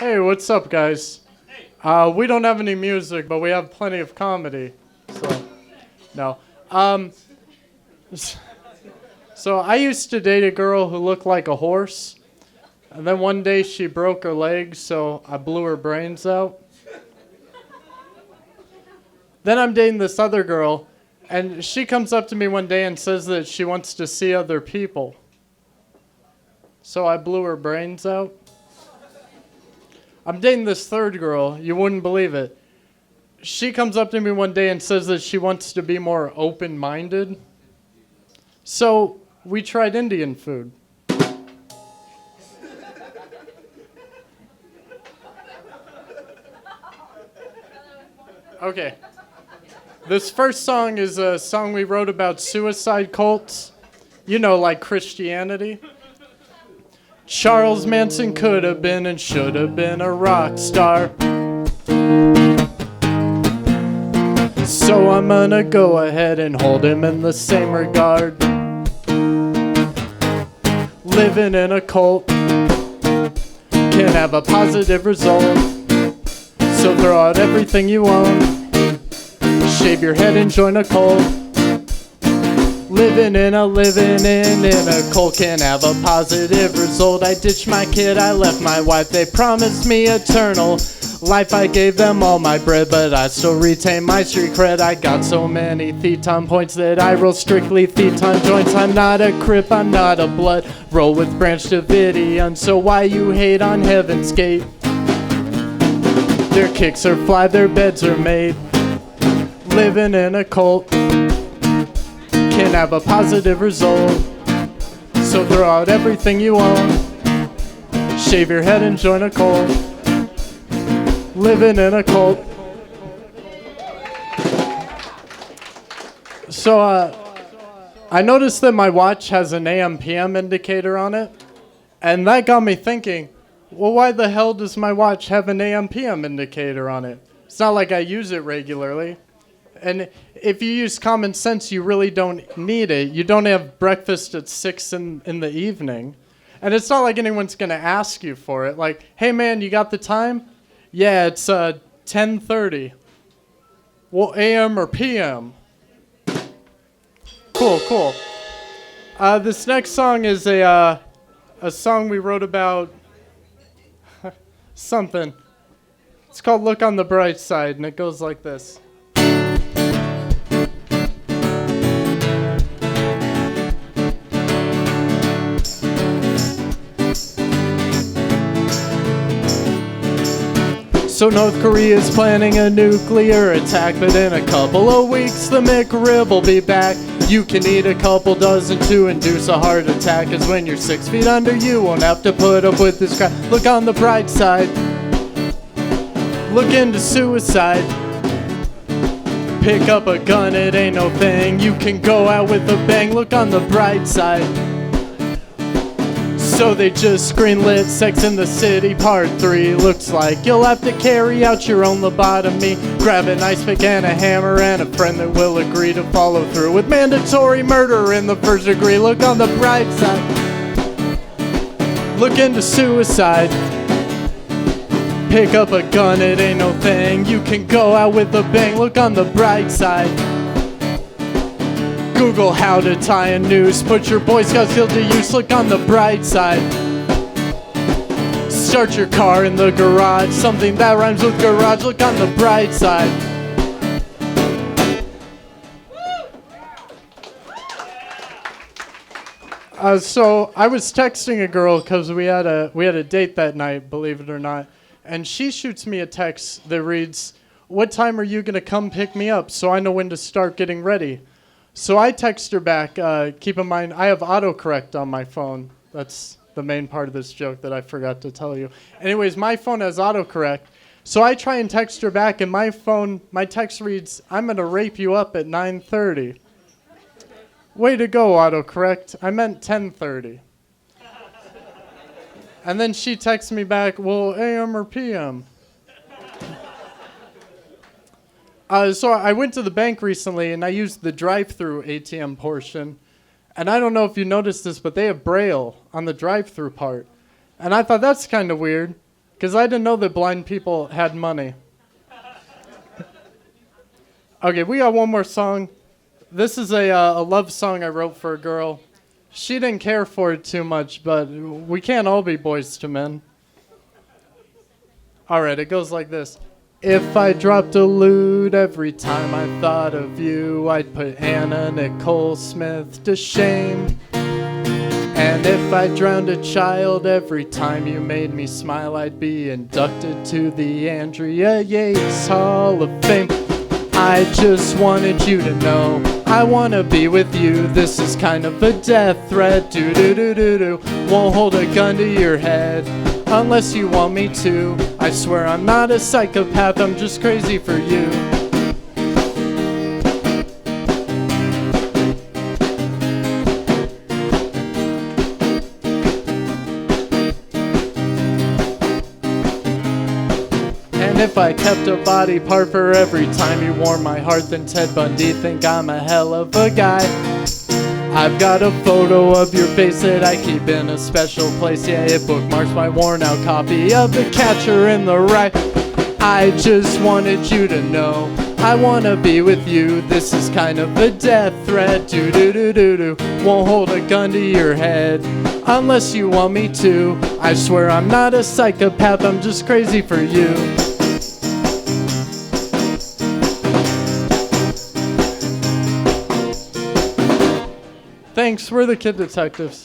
Hey, what's up, guys? We don't have any music, but we have plenty of comedy. So, no. So I used to date a girl who looked like a horse, and then one day she broke her leg, so I blew her brains out. Then I'm dating this other girl, and she comes up to me one day and says that she wants to see other people. So I blew her brains out. I'm dating this third girl. You wouldn't believe it. She comes up to me one day and says that she wants to be more open-minded. So we tried Indian food. Okay. This first song is a song we wrote about suicide cults. You know, like Christianity. Charles Manson could have been and should have been a rock star. So I'm gonna go ahead and hold him in the same regard. Living in a cult can have a positive result. So throw out everything you own, shave your head and join a cult. Living in a cult can have a positive result. I ditched my kid, I left my wife. They promised me eternal life. I gave them all my bread, but I still retain my street cred. I got so many theton points that I roll strictly theton joints. I'm not a crip, I'm not a blood. Roll with Branch Davidian, so why you hate on Heaven's Gate? Their kicks are fly, their beds are made. Living in a cult can have a positive result. So throw out everything you own, shave your head and join a cult. Living in a cult. So I noticed that my watch has an AM/PM indicator on it, and that got me thinking, well, why the hell does my watch have an AM/PM indicator on it? It's not like I use it regularly. And if you use common sense, you really don't need it. You don't have breakfast at 6 in the evening. And it's not like anyone's going to ask you for it. Like, hey, man, you got the time? Yeah, it's 10:30. Well, AM or PM? Cool. This next song is a song we wrote about something. It's called Look on the Bright Side, and it goes like this. So North Korea's planning a nuclear attack, but in a couple of weeks the McRib will be back. You can eat a couple dozen to induce a heart attack, 'cause when you're 6 feet under you won't have to put up with this crap. Look on the bright side. Look into suicide. Pick up a gun, it ain't no thing. You can go out with a bang. Look on the bright side. So they just greenlit Sex in the City Part 3. Looks like you'll have to carry out your own lobotomy. Grab an ice pick and a hammer and a friend that will agree to follow through with mandatory murder in the first degree. Look on the bright side. Look into suicide. Pick up a gun, it ain't no thing. You can go out with a bang. Look on the bright side. Google how to tie a noose. Put your Boy Scout skill to use. Look on the bright side. Start your car in the garage. Something that rhymes with garage. Look on the bright side. So I was texting a girl because we had a date that night, believe it or not, and she shoots me a text that reads, "What time are you gonna come pick me up so I know when to start getting ready?" So I text her back, keep in mind, I have autocorrect on my phone. That's the main part of this joke that I forgot to tell you. Anyways, my phone has autocorrect. So I try and text her back, and my text reads, "I'm going to rape you up at 9:30. Way to go, autocorrect. I meant 10:30. And then she texts me back, well, AM or PM? So I went to the bank recently, and I used the drive-through ATM portion. And I don't know if you noticed this, but they have Braille on the drive-through part. And I thought that's kind of weird. Because I didn't know that blind people had money. Okay, we got one more song. This is a love song I wrote for a girl. She didn't care for it too much, but we can't all be boys to men. All right, it goes like this. If I dropped a loot every time I thought of you, I'd put Anna Nicole Smith to shame. And if I drowned a child every time you made me smile, I'd be inducted to the Andrea Yates Hall of Fame. I just wanted you to know I wanna be with you. This is kind of a death threat. Do-do-do-do-do. Won't hold a gun to your head unless you want me to. I swear I'm not a psychopath, I'm just crazy for you. And if I kept a body part for every time you warm my heart, then Ted Bundy think I'm a hell of a guy. I've got a photo of your face that I keep in a special place. Yeah, it bookmarks my worn out copy of The Catcher in the Rye. I just wanted you to know I wanna be with you. This is kind of a death threat. Do-do-do-do-do. Won't hold a gun to your head unless you want me to. I swear I'm not a psychopath, I'm just crazy for you. Thanks, we're the Kid Detectives.